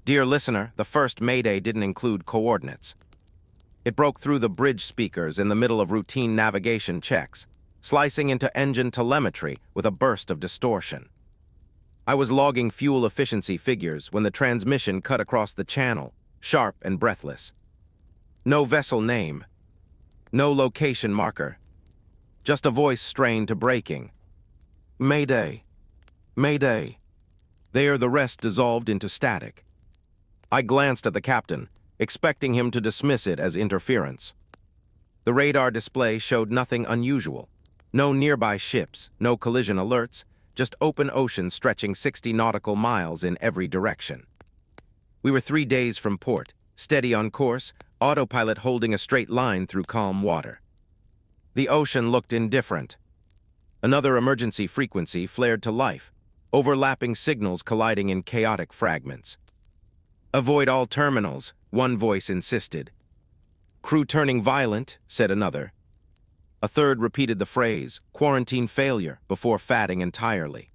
Dear listener, the first Mayday didn't include coordinates. It broke through the bridge speakers in the middle of routine navigation checks, slicing into engine telemetry with a burst of distortion. I was logging fuel efficiency figures when the transmission cut across the channel, sharp and breathless. No vessel name. No location marker. Just a voice strained to breaking. Mayday. Mayday. There the rest dissolved into static. I glanced at the captain, expecting him to dismiss it as interference. The radar display showed nothing unusual. No nearby ships, no collision alerts, just open ocean stretching 60 nautical miles in every direction. We were 3 days from port, steady on course, autopilot holding a straight line through calm water. The ocean looked indifferent. Another emergency frequency flared to life, overlapping signals colliding in chaotic fragments. Avoid all terminals, one voice insisted. Crew turning violent, said another. A third repeated the phrase, quarantine failure, before fatting entirely.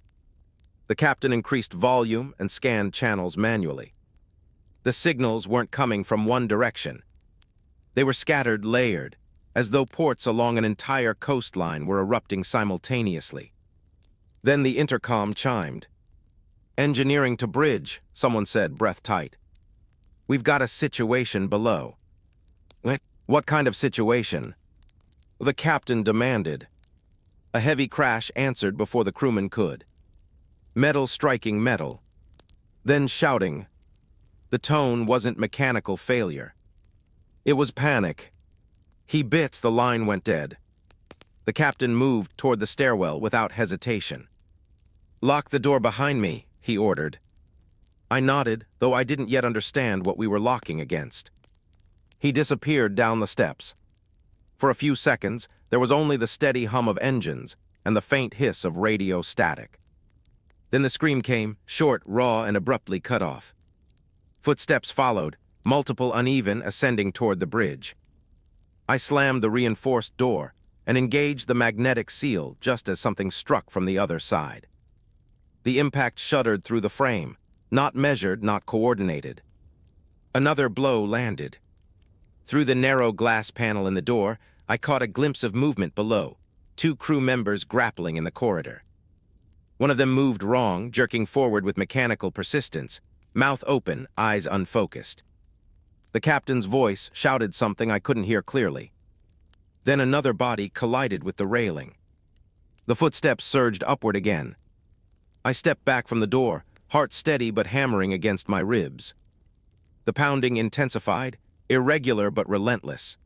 The captain increased volume and scanned channels manually. The signals weren't coming from one direction. They were scattered, layered, as though ports along an entire coastline were erupting simultaneously. Then the intercom chimed. Engineering to bridge, someone said, breath tight. We've got a situation below. What kind of situation? The captain demanded. A heavy crash answered before the crewman could. Metal striking metal. Then shouting. The tone wasn't mechanical failure. It was panic. He bit, the line went dead. The captain moved toward the stairwell without hesitation. Lock the door behind me, he ordered. I nodded, though I didn't yet understand what we were locking against. He disappeared down the steps. For a few seconds, there was only the steady hum of engines and the faint hiss of radio static. Then the scream came, short, raw, and abruptly cut off. Footsteps followed, multiple uneven, ascending toward the bridge. I slammed the reinforced door and engaged the magnetic seal just as something struck from the other side. The impact shuddered through the frame, not measured, not coordinated. Another blow landed. Through the narrow glass panel in the door, I caught a glimpse of movement below, 2 crew members grappling in the corridor. One of them moved wrong, jerking forward with mechanical persistence, mouth open, eyes unfocused. The captain's voice shouted something I couldn't hear clearly. Then another body collided with the railing. The footsteps surged upward again. I stepped back from the door, heart steady but hammering against my ribs. The pounding intensified, irregular but relentless.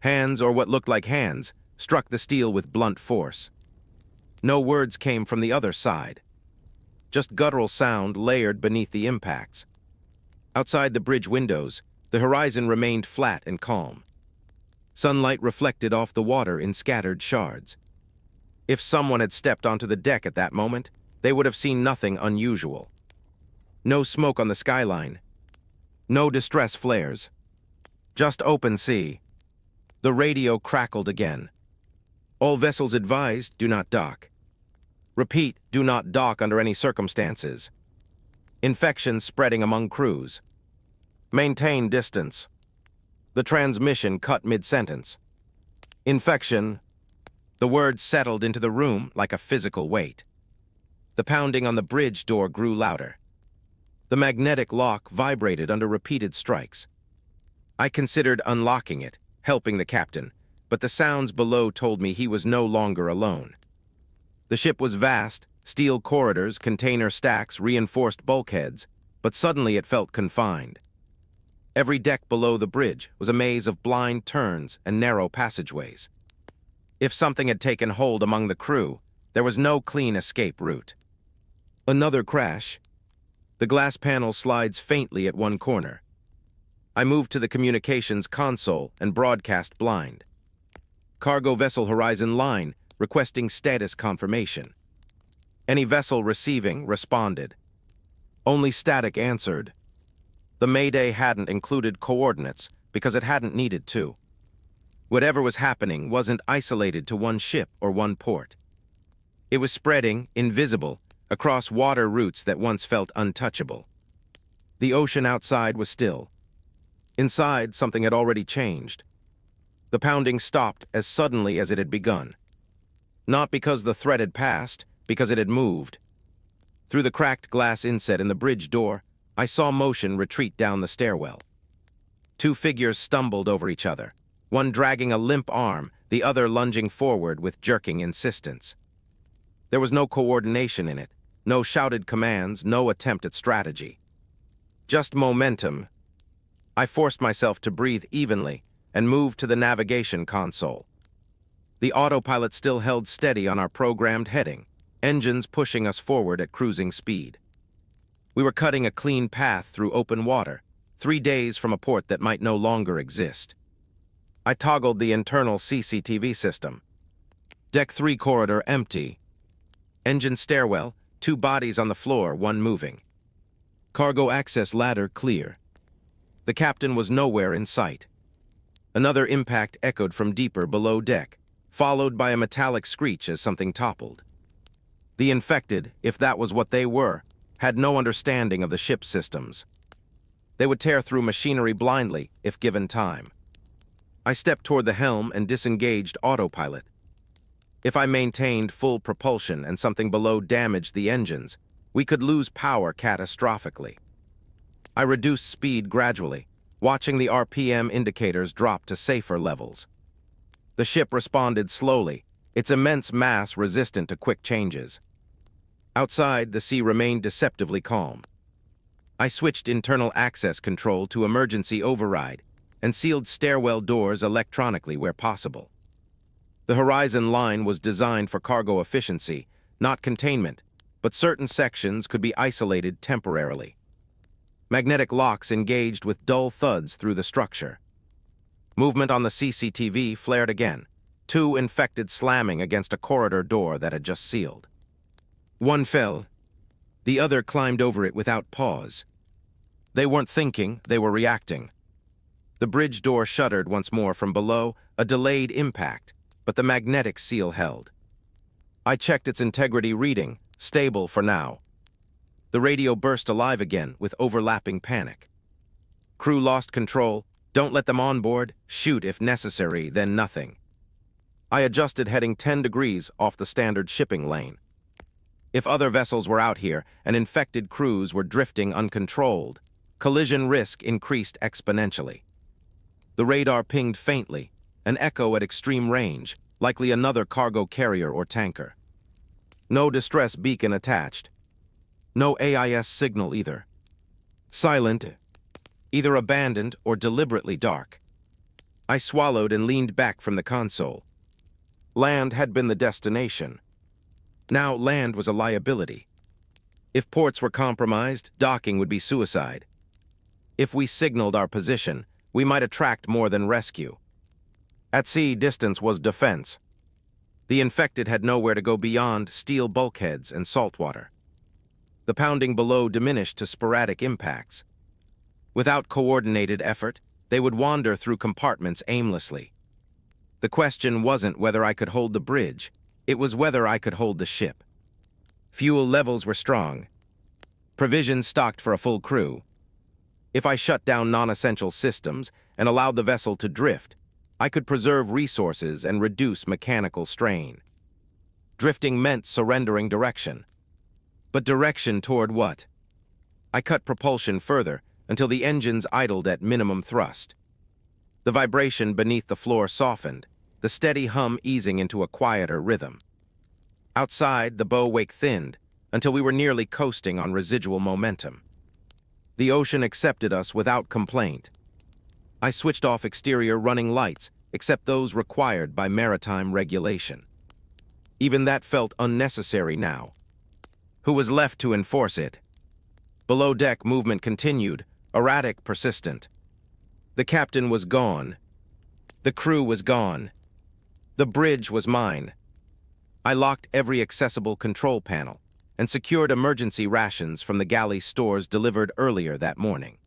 Hands, or what looked like hands, struck the steel with blunt force. No words came from the other side. Just guttural sound layered beneath the impacts. Outside the bridge windows, the horizon remained flat and calm. Sunlight reflected off the water in scattered shards. If someone had stepped onto the deck at that moment, they would have seen nothing unusual. No smoke on the skyline. No distress flares. Just open sea. The radio crackled again. All vessels advised, do not dock. Repeat, do not dock under any circumstances. Infection spreading among crews. Maintain distance. The transmission cut mid-sentence. Infection. The words settled into the room like a physical weight. The pounding on the bridge door grew louder. The magnetic lock vibrated under repeated strikes. I considered unlocking it, helping the captain, but the sounds below told me he was no longer alone. The ship was vast, steel corridors, container stacks, reinforced bulkheads, but suddenly it felt confined. Every deck below the bridge was a maze of blind turns and narrow passageways. If something had taken hold among the crew, there was no clean escape route. Another crash. The glass panel slides faintly at one corner. I moved to the communications console and broadcast blind. Cargo vessel horizon line, requesting status confirmation. Any vessel receiving responded. Only static answered. The Mayday hadn't included coordinates because it hadn't needed to. Whatever was happening wasn't isolated to one ship or one port. It was spreading, invisible, across water routes that once felt untouchable. The ocean outside was still. Inside, something had already changed. The pounding stopped as suddenly as it had begun. Not because the threat had passed, because it had moved. Through the cracked glass inset in the bridge door, I saw motion retreat down the stairwell. Two figures stumbled over each other, one dragging a limp arm, the other lunging forward with jerking insistence. There was no coordination in it, no shouted commands, no attempt at strategy. Just momentum. I forced myself to breathe evenly and moved to the navigation console. The autopilot still held steady on our programmed heading, engines pushing us forward at cruising speed. We were cutting a clean path through open water, 3 days from a port that might no longer exist. I toggled the internal CCTV system. Deck 3 corridor empty. Engine stairwell, 2 bodies on the floor, 1 moving. Cargo access ladder clear. The captain was nowhere in sight. Another impact echoed from deeper below deck, followed by a metallic screech as something toppled. The infected, if that was what they were, had no understanding of the ship's systems. They would tear through machinery blindly if given time. I stepped toward the helm and disengaged autopilot. If I maintained full propulsion and something below damaged the engines, we could lose power catastrophically. I reduced speed gradually, watching the RPM indicators drop to safer levels. The ship responded slowly, its immense mass resistant to quick changes. Outside, the sea remained deceptively calm. I switched internal access control to emergency override and sealed stairwell doors electronically where possible. The horizon line was designed for cargo efficiency, not containment, but certain sections could be isolated temporarily. Magnetic locks engaged with dull thuds through the structure. Movement on the CCTV flared again, 2 infected slamming against a corridor door that had just sealed. One fell. The other climbed over it without pause. They weren't thinking, they were reacting. The bridge door shuddered once more from below, a delayed impact, but the magnetic seal held. I checked its integrity reading, stable for now. The radio burst alive again with overlapping panic. Crew lost control, don't let them on board, shoot if necessary, then nothing. I adjusted heading 10 degrees off the standard shipping lane. If other vessels were out here and infected crews were drifting uncontrolled, collision risk increased exponentially. The radar pinged faintly, an echo at extreme range, likely another cargo carrier or tanker. No distress beacon attached. No AIS signal either. Silent, either abandoned or deliberately dark. I swallowed and leaned back from the console. Land had been the destination. Now land was a liability. If ports were compromised, docking would be suicide. If we signaled our position, we might attract more than rescue. At sea, distance was defense. The infected had nowhere to go beyond steel bulkheads and salt water. The pounding below diminished to sporadic impacts. Without coordinated effort, they would wander through compartments aimlessly. The question wasn't whether I could hold the bridge, it was whether I could hold the ship. Fuel levels were strong. Provisions stocked for a full crew. If I shut down non-essential systems and allowed the vessel to drift, I could preserve resources and reduce mechanical strain. Drifting meant surrendering direction. But direction toward what? I cut propulsion further until the engines idled at minimum thrust. The vibration beneath the floor softened, the steady hum easing into a quieter rhythm. Outside, the bow wake thinned until we were nearly coasting on residual momentum. The ocean accepted us without complaint. I switched off exterior running lights, except those required by maritime regulation. Even that felt unnecessary now. Who was left to enforce it? Below deck movement continued, erratic, persistent. The captain was gone. The crew was gone. The bridge was mine. I locked every accessible control panel and secured emergency rations from the galley stores delivered earlier that morning.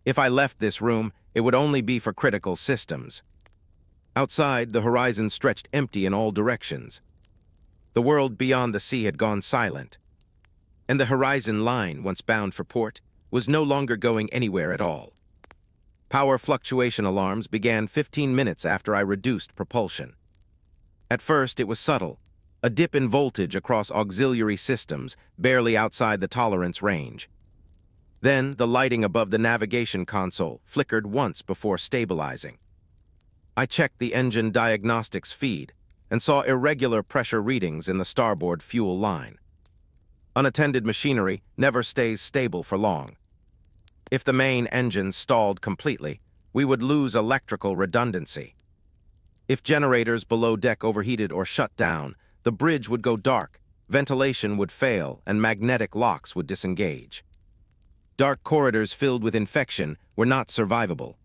If I left this room, it would only be for critical systems. Outside, the horizon stretched empty in all directions. The world beyond the sea had gone silent. And the horizon line, once bound for port, was no longer going anywhere at all. Power fluctuation alarms began 15 minutes after I reduced propulsion. At first, it was subtle, a dip in voltage across auxiliary systems, barely outside the tolerance range. Then, the lighting above the navigation console flickered once before stabilizing. I checked the engine diagnostics feed and saw irregular pressure readings in the starboard fuel line. Unattended machinery never stays stable for long. If the main engine stalled completely, we would lose electrical redundancy. If generators below deck overheated or shut down, the bridge would go dark, ventilation would fail, and magnetic locks would disengage. Dark corridors filled with infection were not survivable.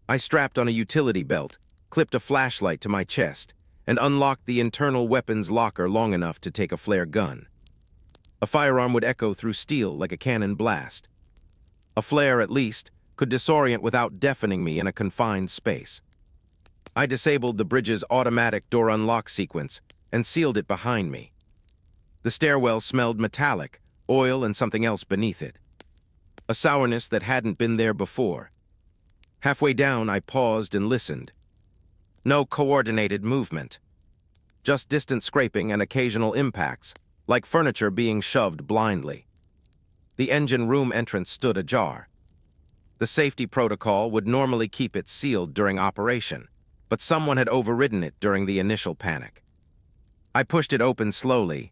I strapped on a utility belt, clipped a flashlight to my chest, and unlocked the internal weapons locker long enough to take a flare gun. A firearm would echo through steel like a cannon blast. A flare, at least, could disorient without deafening me in a confined space. I disabled the bridge's automatic door unlock sequence and sealed it behind me. The stairwell smelled metallic, oil and something else beneath it. A sourness that hadn't been there before. Halfway down, I paused and listened. No coordinated movement. Just distant scraping and occasional impacts, like furniture being shoved blindly. The engine room entrance stood ajar. The safety protocol would normally keep it sealed during operation, but someone had overridden it during the initial panic. I pushed it open slowly.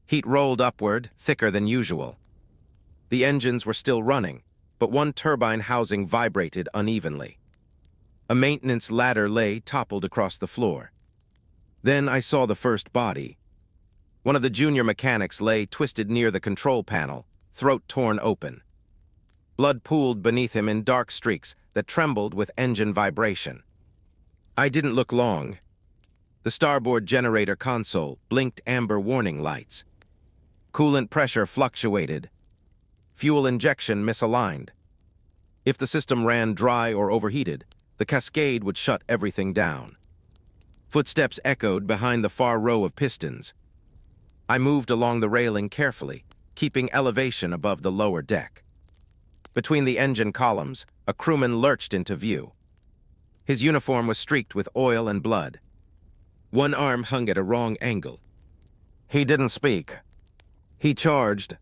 Heat rolled upward, thicker than usual. The engines were still running, but one turbine housing vibrated unevenly. A maintenance ladder lay toppled across the floor. Then I saw the first body. One of the junior mechanics lay twisted near the control panel, throat torn open. Blood pooled beneath him in dark streaks that trembled with engine vibration. I didn't look long. The starboard generator console blinked amber warning lights. Coolant pressure fluctuated. Fuel injection misaligned. If the system ran dry or overheated, the cascade would shut everything down. Footsteps echoed behind the far row of pistons. I moved along the railing carefully, keeping elevation above the lower deck. Between the engine columns, a crewman lurched into view. His uniform was streaked with oil and blood. One arm hung at a wrong angle. He didn't speak. He charged.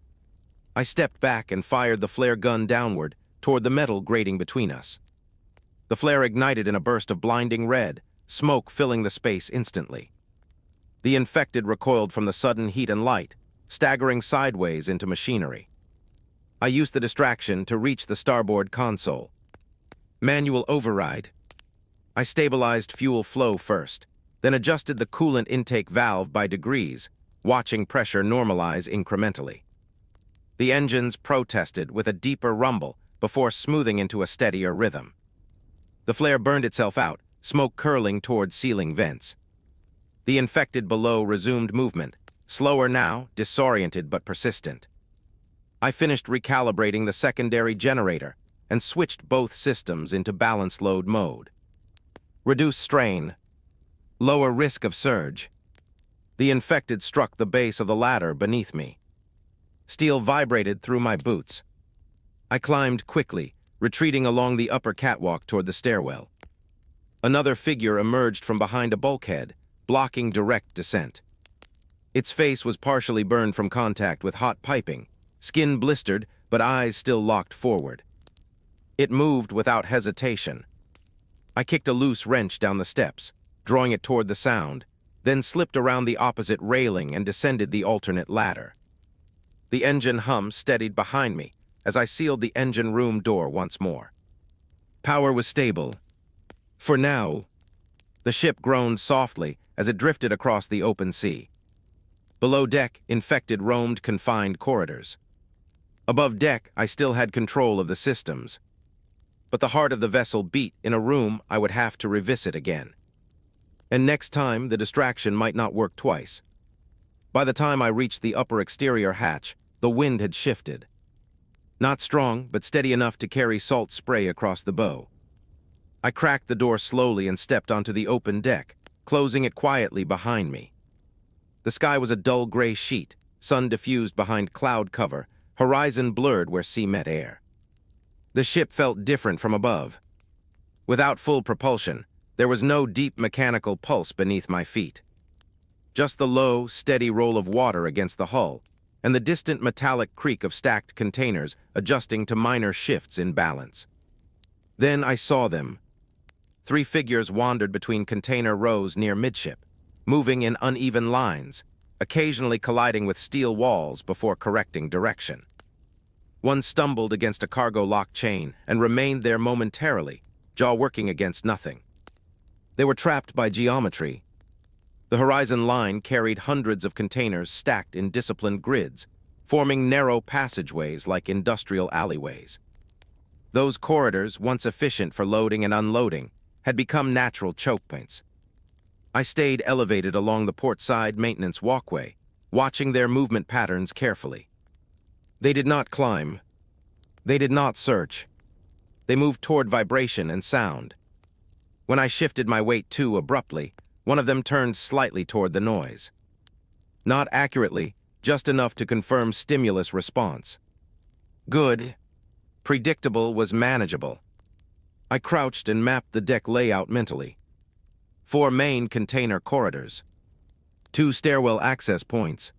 I stepped back and fired the flare gun downward toward the metal grating between us. The flare ignited in a burst of blinding red, smoke filling the space instantly. The infected recoiled from the sudden heat and light, staggering sideways into machinery. I used the distraction to reach the starboard console. Manual override. I stabilized fuel flow first, then adjusted the coolant intake valve by degrees, watching pressure normalize incrementally. The engines protested with a deeper rumble before smoothing into a steadier rhythm. The flare burned itself out, smoke curling toward ceiling vents. The infected below resumed movement, slower now, disoriented but persistent. I finished recalibrating the secondary generator and switched both systems into balance load mode. Reduce strain. Lower risk of surge. The infected struck the base of the ladder beneath me. Steel vibrated through my boots. I climbed quickly, retreating along the upper catwalk toward the stairwell. Another figure emerged from behind a bulkhead, blocking direct descent. Its face was partially burned from contact with hot piping, skin blistered, but eyes still locked forward. It moved without hesitation. I kicked a loose wrench down the steps, drawing it toward the sound, then slipped around the opposite railing and descended the alternate ladder. The engine hum steadied behind me as I sealed the engine room door once more. Power was stable. For now. The ship groaned softly as it drifted across the open sea. Below deck, infected roamed confined corridors. Above deck, I still had control of the systems. But the heart of the vessel beat in a room I would have to revisit again. And next time, the distraction might not work twice. By the time I reached the upper exterior hatch, the wind had shifted. Not strong, but steady enough to carry salt spray across the bow. I cracked the door slowly and stepped onto the open deck, closing it quietly behind me. The sky was a dull gray sheet, sun diffused behind cloud cover, horizon blurred where sea met air. The ship felt different from above. Without full propulsion, there was no deep mechanical pulse beneath my feet. Just the low, steady roll of water against the hull, and the distant metallic creak of stacked containers adjusting to minor shifts in balance. Then I saw them. 3 figures wandered between container rows near midship, moving in uneven lines, occasionally colliding with steel walls before correcting direction. One stumbled against a cargo lock chain and remained there momentarily, jaw working against nothing. They were trapped by geometry. The horizon line carried hundreds of containers stacked in disciplined grids, forming narrow passageways like industrial alleyways. Those corridors, once efficient for loading and unloading, had become natural choke points. I stayed elevated along the portside maintenance walkway, watching their movement patterns carefully. They did not climb. They did not search. They moved toward vibration and sound. When I shifted my weight too abruptly, one of them turned slightly toward the noise. Not accurately, just enough to confirm stimulus response. Good. Predictable was manageable. I crouched and mapped the deck layout mentally. 4 main container corridors. 2 stairwell access points.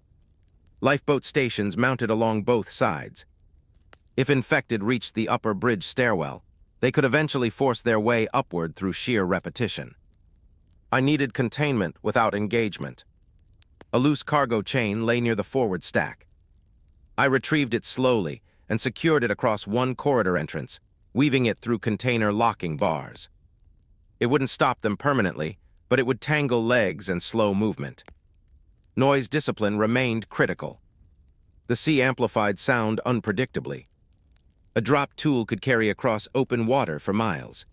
Lifeboat stations mounted along both sides. If infected reached the upper bridge stairwell, they could eventually force their way upward through sheer repetition. I needed containment without engagement. A loose cargo chain lay near the forward stack. I retrieved it slowly and secured it across one corridor entrance, weaving it through container locking bars. It wouldn't stop them permanently, but it would tangle legs and slow movement. Noise discipline remained critical. The sea amplified sound unpredictably. A drop tool could carry across open water for miles.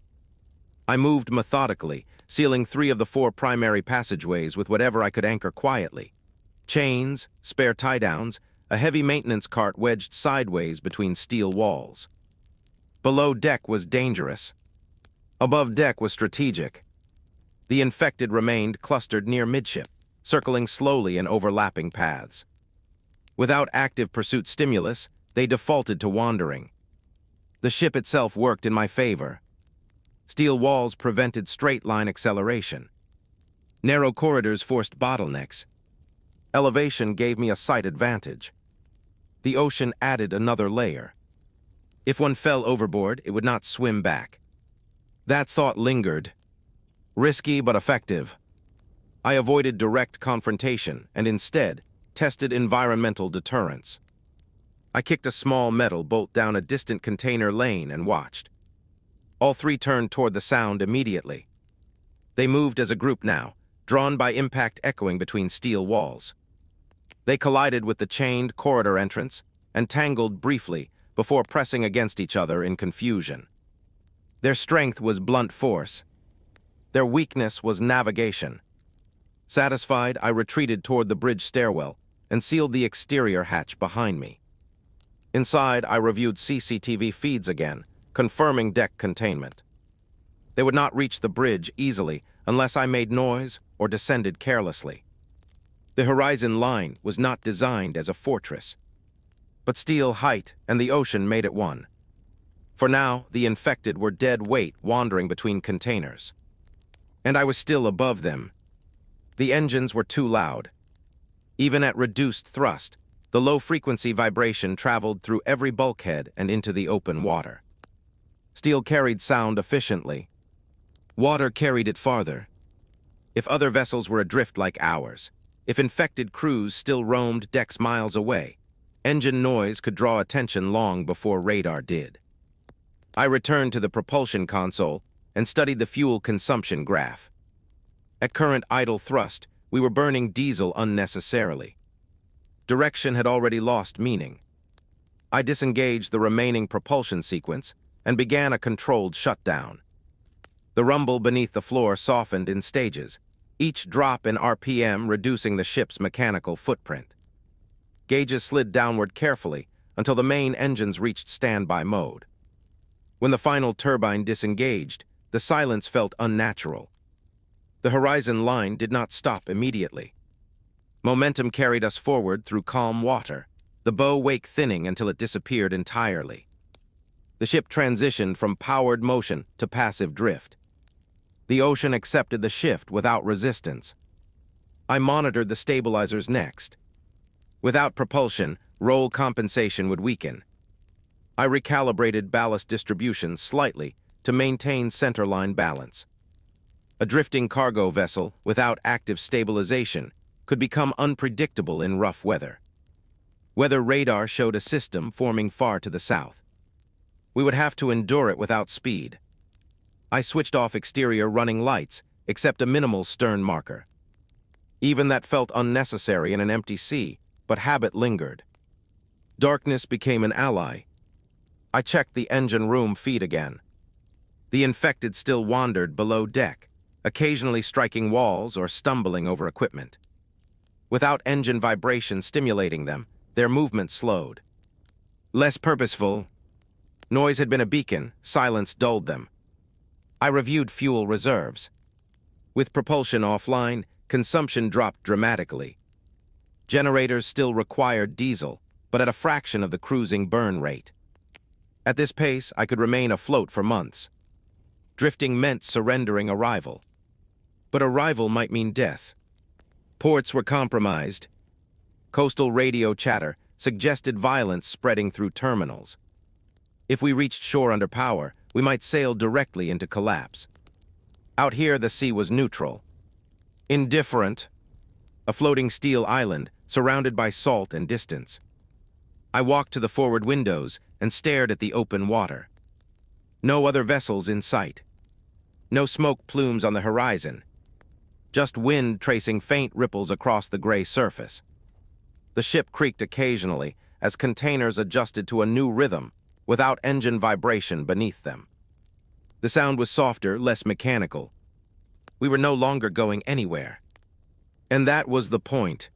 I moved methodically, sealing 3 of the 4 primary passageways with whatever I could anchor quietly. Chains, spare tie-downs, a heavy maintenance cart wedged sideways between steel walls. Below deck was dangerous. Above deck was strategic. The infected remained clustered near midship, circling slowly in overlapping paths. Without active pursuit stimulus, they defaulted to wandering. The ship itself worked in my favor. Steel walls prevented straight-line acceleration. Narrow corridors forced bottlenecks. Elevation gave me a sight advantage. The ocean added another layer. If one fell overboard, it would not swim back. That thought lingered. Risky but effective. I avoided direct confrontation and instead tested environmental deterrence. I kicked a small metal bolt down a distant container lane and watched. All 3 turned toward the sound immediately. They moved as a group now, drawn by impact echoing between steel walls. They collided with the chained corridor entrance and tangled briefly before pressing against each other in confusion. Their strength was blunt force. Their weakness was navigation. Satisfied, I retreated toward the bridge stairwell and sealed the exterior hatch behind me. Inside, I reviewed CCTV feeds again, confirming deck containment. They would not reach the bridge easily unless I made noise or descended carelessly. The horizon line was not designed as a fortress, but steel height and the ocean made it one. For now, the infected were dead weight wandering between containers. And I was still above them. The engines were too loud. Even at reduced thrust, the low-frequency vibration traveled through every bulkhead and into the open water. Steel carried sound efficiently. Water carried it farther. If other vessels were adrift like ours, if infected crews still roamed decks miles away, engine noise could draw attention long before radar did. I returned to the propulsion console and studied the fuel consumption graph. At current idle thrust, we were burning diesel unnecessarily. Direction had already lost meaning. I disengaged the remaining propulsion sequence and began a controlled shutdown. The rumble beneath the floor softened in stages, each drop in RPM reducing the ship's mechanical footprint. Gauges slid downward carefully until the main engines reached standby mode. When the final turbine disengaged, the silence felt unnatural. The horizon line did not stop immediately. Momentum carried us forward through calm water, the bow wake thinning until it disappeared entirely. The ship transitioned from powered motion to passive drift. The ocean accepted the shift without resistance. I monitored the stabilizers next. Without propulsion, roll compensation would weaken. I recalibrated ballast distribution slightly to maintain centerline balance. A drifting cargo vessel without active stabilization could become unpredictable in rough weather. Weather radar showed a system forming far to the south. We would have to endure it without speed. I switched off exterior running lights, except a minimal stern marker. Even that felt unnecessary in an empty sea, but habit lingered. Darkness became an ally. I checked the engine room feed again. The infected still wandered below deck, occasionally striking walls or stumbling over equipment. Without engine vibration stimulating them, their movement slowed. Less purposeful. Noise had been a beacon, silence dulled them. I reviewed fuel reserves. With propulsion offline, consumption dropped dramatically. Generators still required diesel, but at a fraction of the cruising burn rate. At this pace, I could remain afloat for months. Drifting meant surrendering arrival. But arrival might mean death. Ports were compromised. Coastal radio chatter suggested violence spreading through terminals. If we reached shore under power, we might sail directly into collapse. Out here, the sea was neutral. Indifferent. A floating steel island, surrounded by salt and distance. I walked to the forward windows and stared at the open water. No other vessels in sight. No smoke plumes on the horizon. Just wind tracing faint ripples across the gray surface. The ship creaked occasionally as containers adjusted to a new rhythm, without engine vibration beneath them. The sound was softer, less mechanical. We were no longer going anywhere. And that was the point.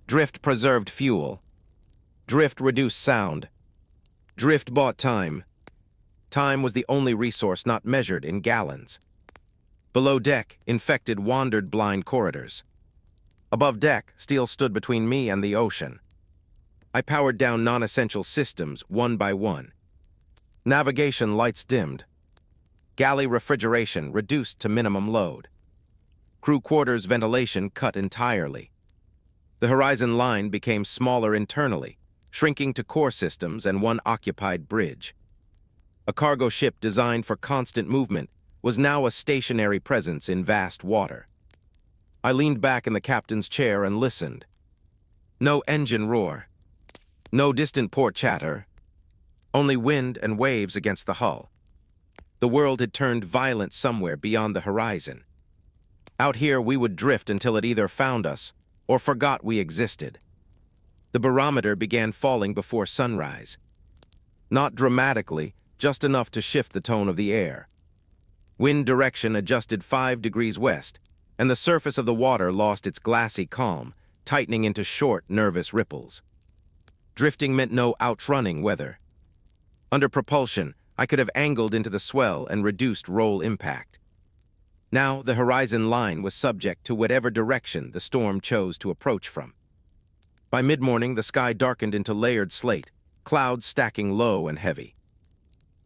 Drift preserved fuel. Drift reduced sound. Drift bought time. Time was the only resource not measured in gallons. Below deck, infected wandered blind corridors. Above deck, steel stood between me and the ocean. I powered down non-essential systems one by one. Navigation lights dimmed. Galley refrigeration reduced to minimum load. Crew quarters ventilation cut entirely. The horizon line became smaller internally, shrinking to core systems and one occupied bridge. A cargo ship designed for constant movement was now a stationary presence in vast water. I leaned back in the captain's chair and listened. No engine roar. No distant port chatter. Only wind and waves against the hull. The world had turned violent somewhere beyond the horizon. Out here, we would drift until it either found us or forgot we existed. The barometer began falling before sunrise. Not dramatically, just enough to shift the tone of the air. Wind direction adjusted 5 degrees west, and the surface of the water lost its glassy calm, tightening into short, nervous ripples. Drifting meant no outrunning weather. Under propulsion, I could have angled into the swell and reduced roll impact. Now, the horizon line was subject to whatever direction the storm chose to approach from. By mid-morning, the sky darkened into layered slate, clouds stacking low and heavy.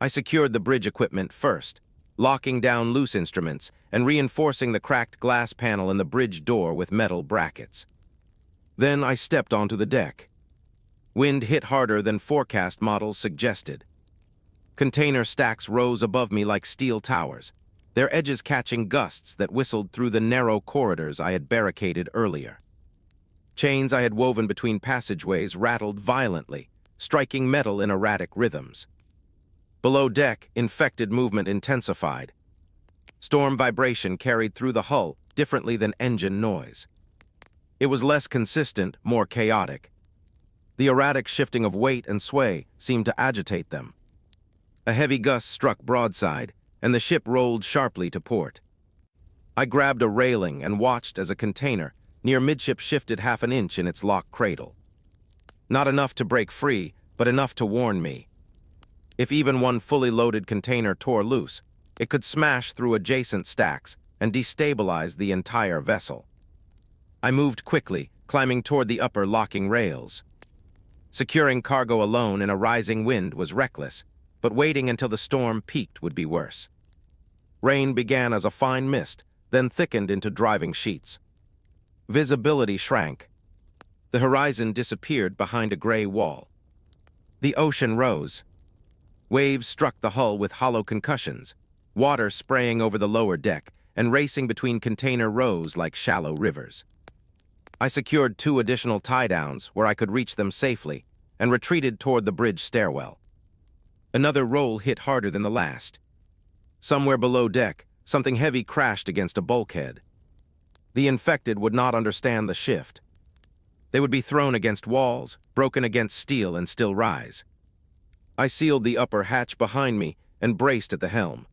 I secured the bridge equipment first, locking down loose instruments and reinforcing the cracked glass panel in the bridge door with metal brackets. Then I stepped onto the deck. Wind hit harder than forecast models suggested. Container stacks rose above me like steel towers, their edges catching gusts that whistled through the narrow corridors I had barricaded earlier. Chains I had woven between passageways rattled violently, striking metal in erratic rhythms. Below deck, infected movement intensified. Storm vibration carried through the hull differently than engine noise. It was less consistent, more chaotic. The erratic shifting of weight and sway seemed to agitate them. A heavy gust struck broadside, and the ship rolled sharply to port. I grabbed a railing and watched as a container near midship shifted half an inch in its locked cradle. Not enough to break free, but enough to warn me. If even one fully loaded container tore loose, it could smash through adjacent stacks and destabilize the entire vessel. I moved quickly, climbing toward the upper locking rails. Securing cargo alone in a rising wind was reckless, but waiting until the storm peaked would be worse. Rain began as a fine mist, then thickened into driving sheets. Visibility shrank. The horizon disappeared behind a gray wall. The ocean rose. Waves struck the hull with hollow concussions, water spraying over the lower deck and racing between container rows like shallow rivers. I secured 2 additional tie-downs where I could reach them safely and retreated toward the bridge stairwell. Another roll hit harder than the last. Somewhere below deck, something heavy crashed against a bulkhead. The infected would not understand the shift. They would be thrown against walls, broken against steel, and still rise. I sealed the upper hatch behind me and braced at the helm.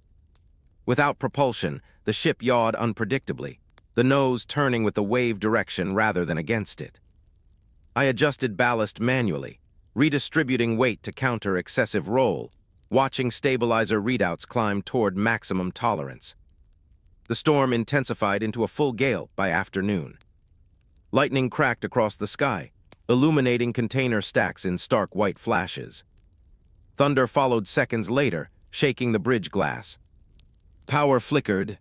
Without propulsion, the ship yawed unpredictably, the nose turning with the wave direction rather than against it. I adjusted ballast manually, redistributing weight to counter excessive roll, watching stabilizer readouts climb toward maximum tolerance. The storm intensified into a full gale by afternoon. Lightning cracked across the sky, illuminating container stacks in stark white flashes. Thunder followed seconds later, shaking the bridge glass. Power flickered.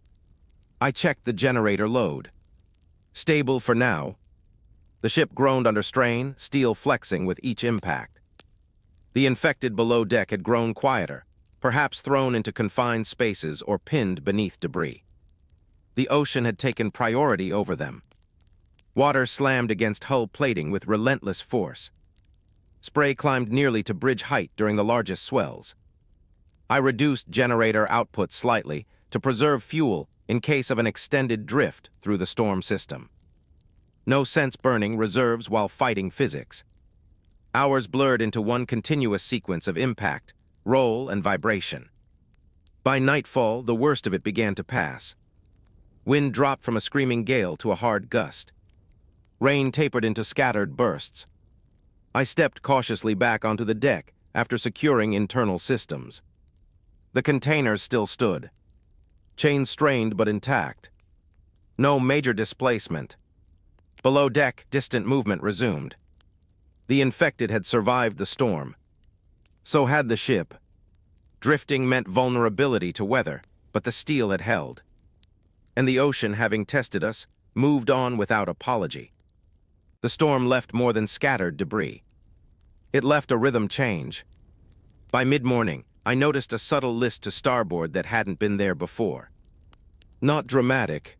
I checked the generator load. Stable for now. The ship groaned under strain, steel flexing with each impact. The infected below deck had grown quieter, perhaps thrown into confined spaces or pinned beneath debris. The ocean had taken priority over them. Water slammed against hull plating with relentless force. Spray climbed nearly to bridge height during the largest swells. I reduced generator output slightly to preserve fuel in case of an extended drift through the storm system. No sense burning reserves while fighting physics. Hours blurred into one continuous sequence of impact, roll, and vibration. By nightfall, the worst of it began to pass. Wind dropped from a screaming gale to a hard gust. Rain tapered into scattered bursts. I stepped cautiously back onto the deck after securing internal systems. The containers still stood. Chains strained but intact. No major displacement. Below deck, distant movement resumed. The infected had survived the storm. So had the ship. Drifting meant vulnerability to weather, but the steel had held. And the ocean, having tested us, moved on without apology. The storm left more than scattered debris. It left a rhythm change. By mid-morning, I noticed a subtle list to starboard that hadn't been there before. Not dramatic,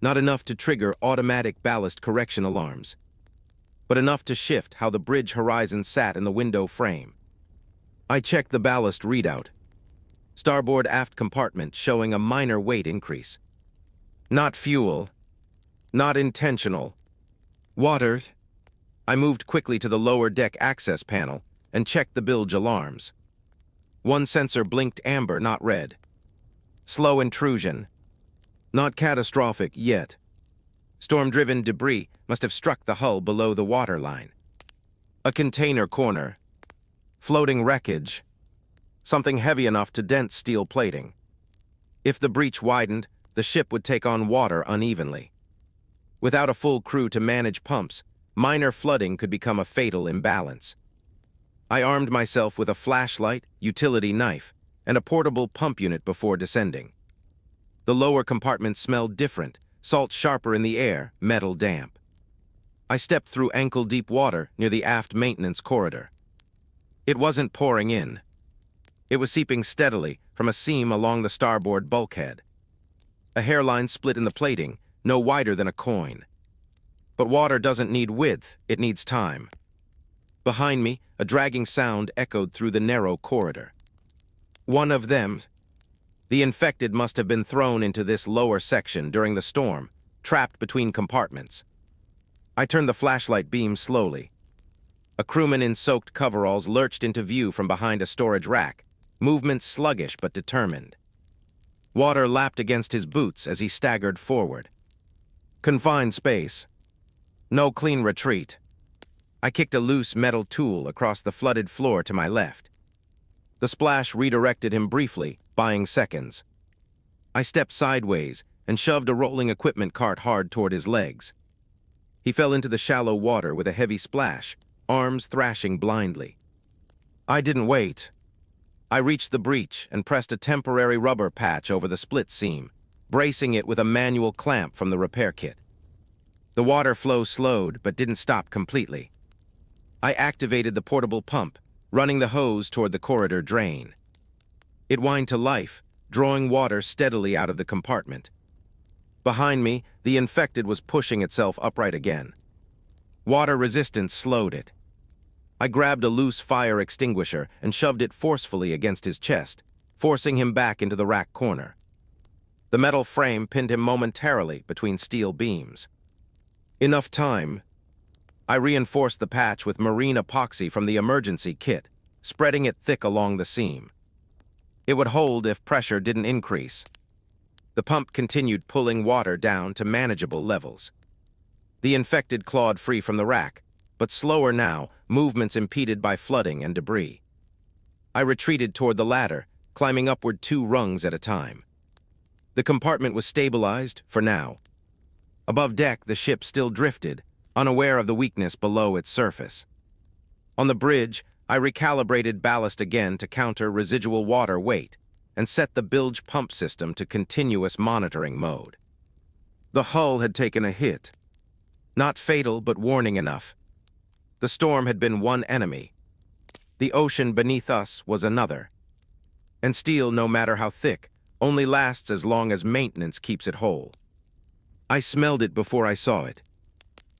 not enough to trigger automatic ballast correction alarms, but enough to shift how the bridge horizon sat in the window frame. I checked the ballast readout. Starboard aft compartment showing a minor weight increase. Not fuel, not intentional. Water. I moved quickly to the lower deck access panel and checked the bilge alarms. One sensor blinked amber, not red. Slow intrusion. Not catastrophic yet. Storm-driven debris must have struck the hull below the waterline. A container corner. Floating wreckage. Something heavy enough to dent steel plating. If the breach widened, the ship would take on water unevenly. Without a full crew to manage pumps, minor flooding could become a fatal imbalance. I armed myself with a flashlight, utility knife, and a portable pump unit before descending. The lower compartment smelled different, salt sharper in the air, metal damp. I stepped through ankle-deep water near the aft maintenance corridor. It wasn't pouring in. It was seeping steadily from a seam along the starboard bulkhead. A hairline split in the plating, no wider than a coin. But water doesn't need width, it needs time. Behind me, a dragging sound echoed through the narrow corridor. One of them. The infected must have been thrown into this lower section during the storm, trapped between compartments. I turned the flashlight beam slowly. A crewman in soaked coveralls lurched into view from behind a storage rack, movement sluggish but determined. Water lapped against his boots as he staggered forward. Confined space. No clean retreat. I kicked a loose metal tool across the flooded floor to my left. The splash redirected him briefly, buying seconds. I stepped sideways and shoved a rolling equipment cart hard toward his legs. He fell into the shallow water with a heavy splash, arms thrashing blindly. I didn't wait. I reached the breach and pressed a temporary rubber patch over the split seam, bracing it with a manual clamp from the repair kit. The water flow slowed but didn't stop completely. I activated the portable pump, running the hose toward the corridor drain. It whined to life, drawing water steadily out of the compartment. Behind me, the infected was pushing itself upright again. Water resistance slowed it. I grabbed a loose fire extinguisher and shoved it forcefully against his chest, forcing him back into the rack corner. The metal frame pinned him momentarily between steel beams. Enough time. I reinforced the patch with marine epoxy from the emergency kit, spreading it thick along the seam. It would hold if pressure didn't increase. The pump continued pulling water down to manageable levels. The infected clawed free from the rack, but slower now, movements impeded by flooding and debris. I retreated toward the ladder, climbing upward 2 rungs at a time. The compartment was stabilized, for now. Above deck, the ship still drifted, unaware of the weakness below its surface. On the bridge, I recalibrated ballast again to counter residual water weight and set the bilge pump system to continuous monitoring mode. The hull had taken a hit. Not fatal, but warning enough. The storm had been one enemy. The ocean beneath us was another. And steel, no matter how thick, only lasts as long as maintenance keeps it whole. I smelled it before I saw it.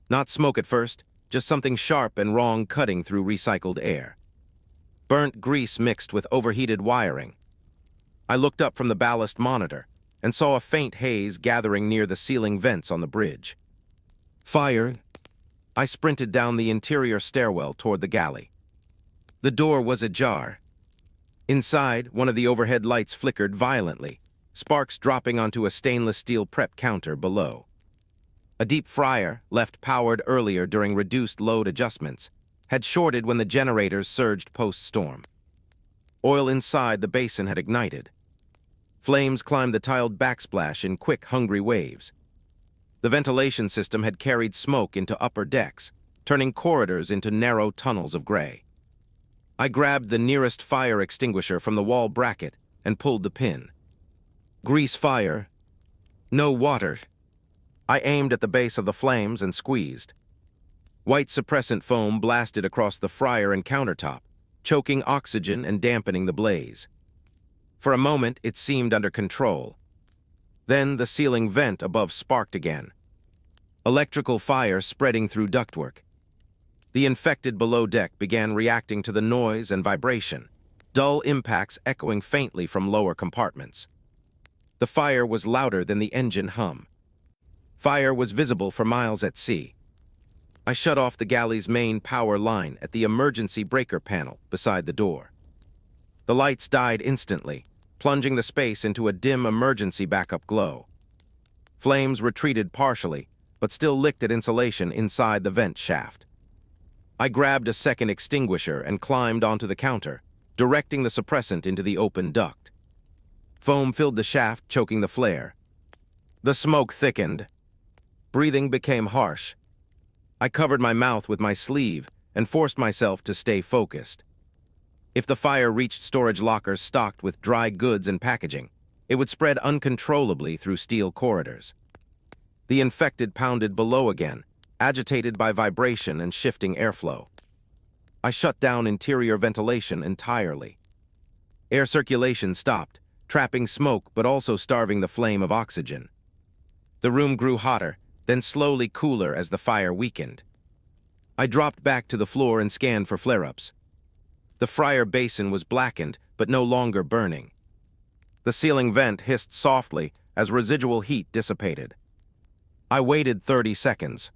Not smoke at first, just something sharp and wrong cutting through recycled air. Burnt grease mixed with overheated wiring. I looked up from the ballast monitor and saw a faint haze gathering near the ceiling vents on the bridge. Fire. I sprinted down the interior stairwell toward the galley. The door was ajar. Inside, one of the overhead lights flickered violently, sparks dropping onto a stainless steel prep counter below. A deep fryer, left powered earlier during reduced load adjustments, had shorted when the generators surged post-storm. Oil inside the basin had ignited. Flames climbed the tiled backsplash in quick, hungry waves. The ventilation system had carried smoke into upper decks, turning corridors into narrow tunnels of gray. I grabbed the nearest fire extinguisher from the wall bracket and pulled the pin. Grease fire. No water. I aimed at the base of the flames and squeezed. White suppressant foam blasted across the fryer and countertop, choking oxygen and dampening the blaze. For a moment, it seemed under control. Then the ceiling vent above sparked again. Electrical fire spreading through ductwork. The infected below deck began reacting to the noise and vibration, dull impacts echoing faintly from lower compartments. The fire was louder than the engine hum. Fire was visible for miles at sea. I shut off the galley's main power line at the emergency breaker panel beside the door. The lights died instantly, plunging the space into a dim emergency backup glow. Flames retreated partially, but still licked at insulation inside the vent shaft. I grabbed a second extinguisher and climbed onto the counter, directing the suppressant into the open duct. Foam filled the shaft, choking the flare. The smoke thickened. Breathing became harsh. I covered my mouth with my sleeve and forced myself to stay focused. If the fire reached storage lockers stocked with dry goods and packaging, it would spread uncontrollably through steel corridors. The infected pounded below again, agitated by vibration and shifting airflow. I shut down interior ventilation entirely. Air circulation stopped, trapping smoke but also starving the flame of oxygen. The room grew hotter, then slowly cooler as the fire weakened. I dropped back to the floor and scanned for flare-ups. The fryer basin was blackened, but no longer burning. The ceiling vent hissed softly as residual heat dissipated. I waited 30 seconds.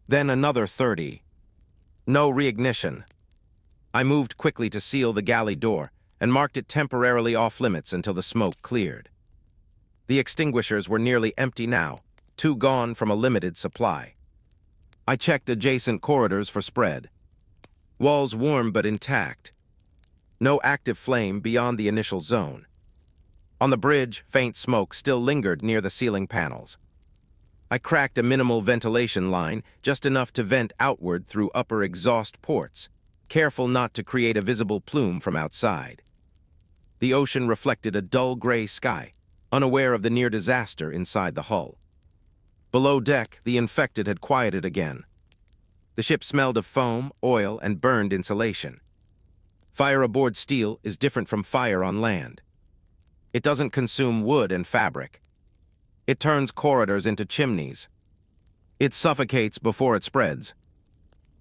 Then another 30. No reignition. I moved quickly to seal the galley door and marked it temporarily off-limits until the smoke cleared. The extinguishers were nearly empty now, 2 gone from a limited supply. I checked adjacent corridors for spread. Walls warm but intact. No active flame beyond the initial zone. On the bridge, faint smoke still lingered near the ceiling panels. I cracked a minimal ventilation line, just enough to vent outward through upper exhaust ports, careful not to create a visible plume from outside. The ocean reflected a dull gray sky, unaware of the near disaster inside the hull. Below deck, the infected had quieted again. The ship smelled of foam, oil, and burned insulation. Fire aboard steel is different from fire on land. It doesn't consume wood and fabric. It turns corridors into chimneys. It suffocates before it spreads.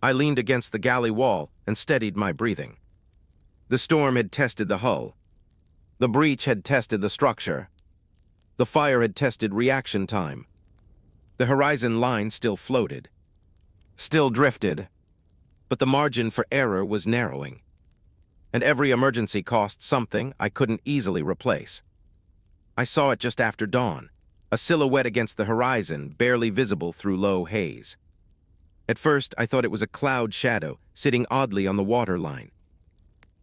I leaned against the galley wall and steadied my breathing. The storm had tested the hull. The breach had tested the structure. The fire had tested reaction time. The horizon line still floated. Still drifted. But the margin for error was narrowing. And every emergency cost something I couldn't easily replace. I saw it just after dawn, a silhouette against the horizon, barely visible through low haze. At first, I thought it was a cloud shadow, sitting oddly on the waterline.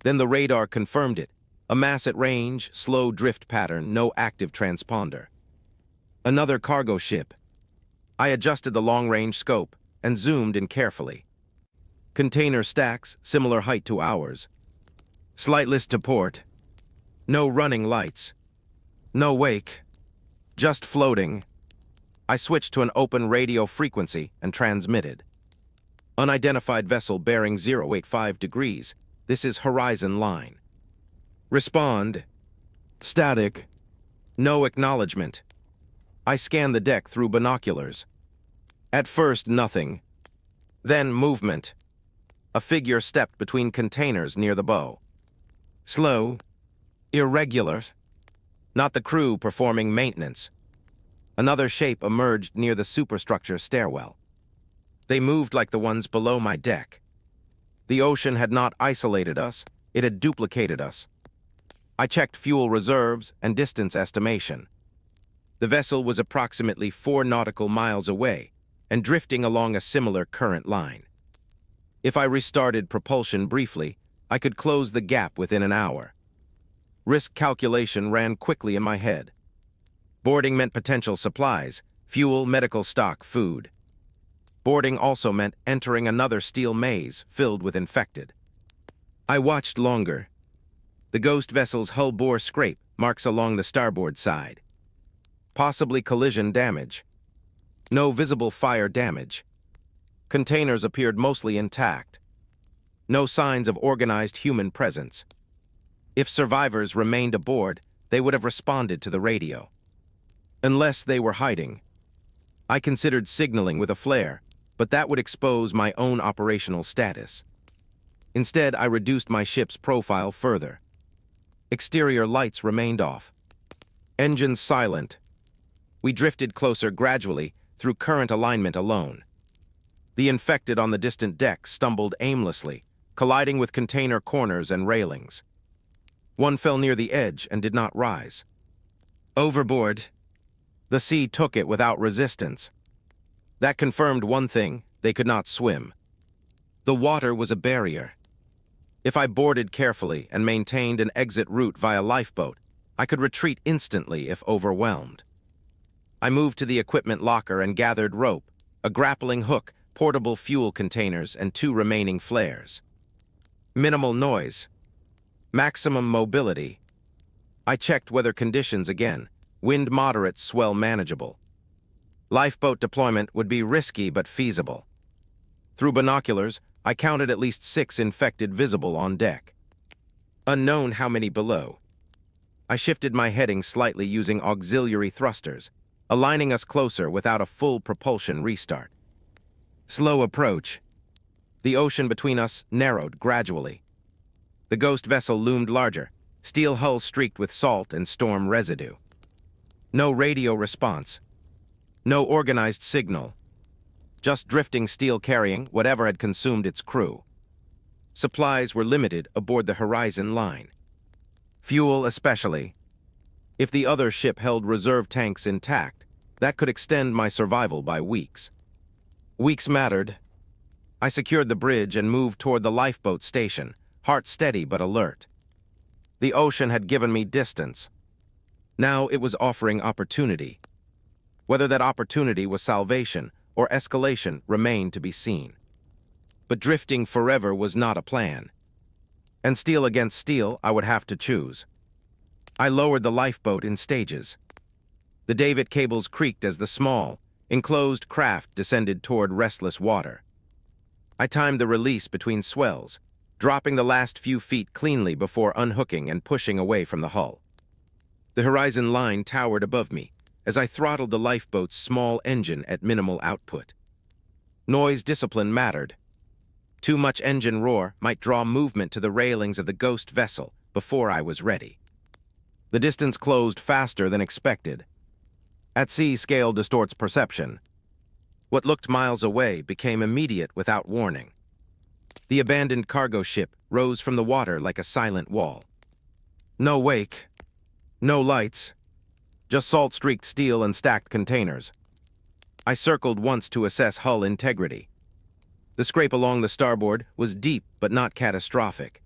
Then the radar confirmed it, a mass at range, slow drift pattern, no active transponder. Another cargo ship. I adjusted the long-range scope and zoomed in carefully. Container stacks, similar height to ours. Slight list to port. No running lights. No wake. Just floating. I switched to an open radio frequency and transmitted. Unidentified vessel bearing 085 degrees. This is horizon line. Respond. Static. No acknowledgement. I scanned the deck through binoculars. At first, nothing. Then movement. A figure stepped between containers near the bow. Slow. Irregular. Not the crew performing maintenance. Another shape emerged near the superstructure stairwell. They moved like the ones below my deck. The ocean had not isolated us, it had duplicated us. I checked fuel reserves and distance estimation. The vessel was approximately 4 nautical miles away and drifting along a similar current line. If I restarted propulsion briefly, I could close the gap within an hour. Risk calculation ran quickly in my head. Boarding meant potential supplies, fuel, medical stock, food. Boarding also meant entering another steel maze filled with infected. I watched longer. The ghost vessel's hull bore scrape marks along the starboard side. Possibly collision damage. No visible fire damage. Containers appeared mostly intact. No signs of organized human presence. If survivors remained aboard, they would have responded to the radio. Unless they were hiding. I considered signaling with a flare, but that would expose my own operational status. Instead, I reduced my ship's profile further. Exterior lights remained off. Engines silent. We drifted closer gradually through current alignment alone. The infected on the distant deck stumbled aimlessly, colliding with container corners and railings. One fell near the edge and did not rise. Overboard. The sea took it without resistance. That confirmed one thing: they could not swim. The water was a barrier. If I boarded carefully and maintained an exit route via lifeboat, I could retreat instantly if overwhelmed. I moved to the equipment locker and gathered rope, a grappling hook, portable fuel containers, and 2 remaining flares. Minimal noise. Maximum mobility. I checked weather conditions again. Wind moderate, swell manageable. Lifeboat deployment would be risky but feasible. Through binoculars, I counted at least 6 infected visible on deck. Unknown how many below. I shifted my heading slightly using auxiliary thrusters, aligning us closer without a full propulsion restart. Slow approach. The ocean between us narrowed gradually. The ghost vessel loomed larger, steel hull streaked with salt and storm residue. No radio response. No organized signal. Just drifting steel carrying whatever had consumed its crew. Supplies were limited aboard the horizon line. Fuel especially. If the other ship held reserve tanks intact, that could extend my survival by weeks. Weeks mattered. I secured the bridge and moved toward the lifeboat station, heart steady but alert. The ocean had given me distance. Now it was offering opportunity. Whether that opportunity was salvation or escalation remained to be seen. But drifting forever was not a plan. And steel against steel, I would have to choose. I lowered the lifeboat in stages. The davit cables creaked as the small, enclosed craft descended toward restless water. I timed the release between swells, dropping the last few feet cleanly before unhooking and pushing away from the hull. The horizon line towered above me as I throttled the lifeboat's small engine at minimal output. Noise discipline mattered. Too much engine roar might draw movement to the railings of the ghost vessel before I was ready. The distance closed faster than expected. At sea, scale distorts perception. What looked miles away became immediate without warning. The abandoned cargo ship rose from the water like a silent wall. No wake, no lights, just salt-streaked steel and stacked containers. I circled once to assess hull integrity. The scrape along the starboard was deep but not catastrophic.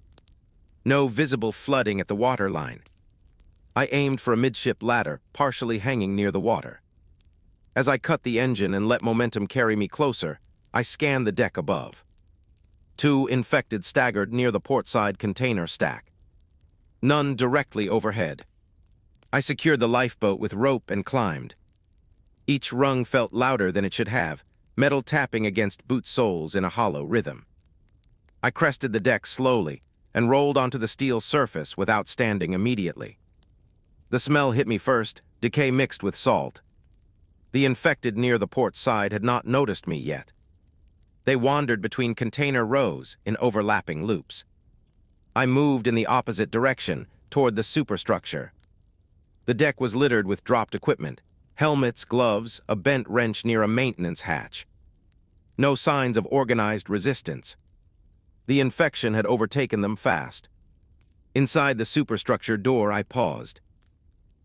No visible flooding at the waterline. I aimed for a midship ladder, partially hanging near the water. As I cut the engine and let momentum carry me closer, I scanned the deck above. 2 infected staggered near the portside container stack. None directly overhead. I secured the lifeboat with rope and climbed. Each rung felt louder than it should have, metal tapping against boot soles in a hollow rhythm. I crested the deck slowly and rolled onto the steel surface without standing immediately. The smell hit me first, decay mixed with salt. The infected near the port side had not noticed me yet. They wandered between container rows in overlapping loops. I moved in the opposite direction, toward the superstructure. The deck was littered with dropped equipment, helmets, gloves, a bent wrench near a maintenance hatch. No signs of organized resistance. The infection had overtaken them fast. Inside the superstructure door, I paused.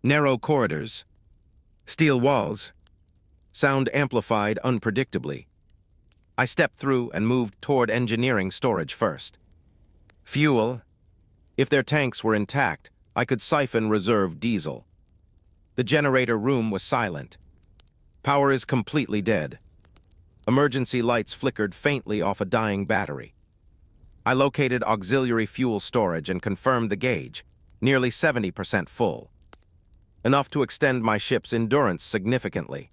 Narrow corridors, steel walls, sound amplified unpredictably. I stepped through and moved toward engineering storage first. Fuel. If their tanks were intact, I could siphon reserve diesel. The generator room was silent. Power is completely dead. Emergency lights flickered faintly off a dying battery. I located auxiliary fuel storage and confirmed the gauge, nearly 70% full. Enough to extend my ship's endurance significantly.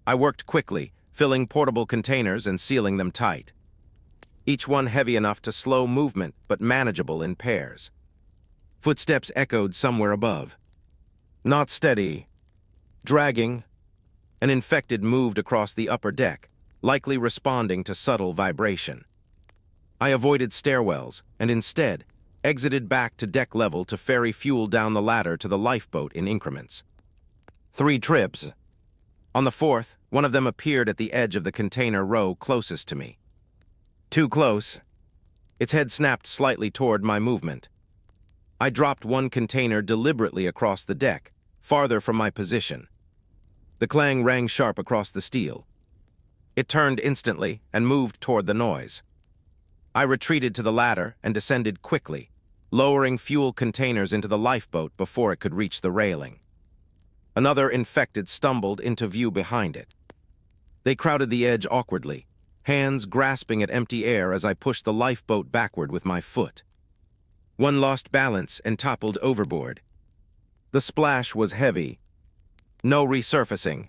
I worked quickly, filling portable containers and sealing them tight. Each one heavy enough to slow movement, but manageable in pairs. Footsteps echoed somewhere above. Not steady. Dragging. An infected moved across the upper deck, likely responding to subtle vibration. I avoided stairwells and instead exited back to deck level to ferry fuel down the ladder to the lifeboat in increments. 3 trips. On the 4th, one of them appeared at the edge of the container row closest to me. Too close. Its head snapped slightly toward my movement. I dropped one container deliberately across the deck, farther from my position. The clang rang sharp across the steel. It turned instantly and moved toward the noise. I retreated to the ladder and descended quickly, lowering fuel containers into the lifeboat before it could reach the railing. Another infected stumbled into view behind it. They crowded the edge awkwardly, hands grasping at empty air as I pushed the lifeboat backward with my foot. One lost balance and toppled overboard. The splash was heavy. No resurfacing.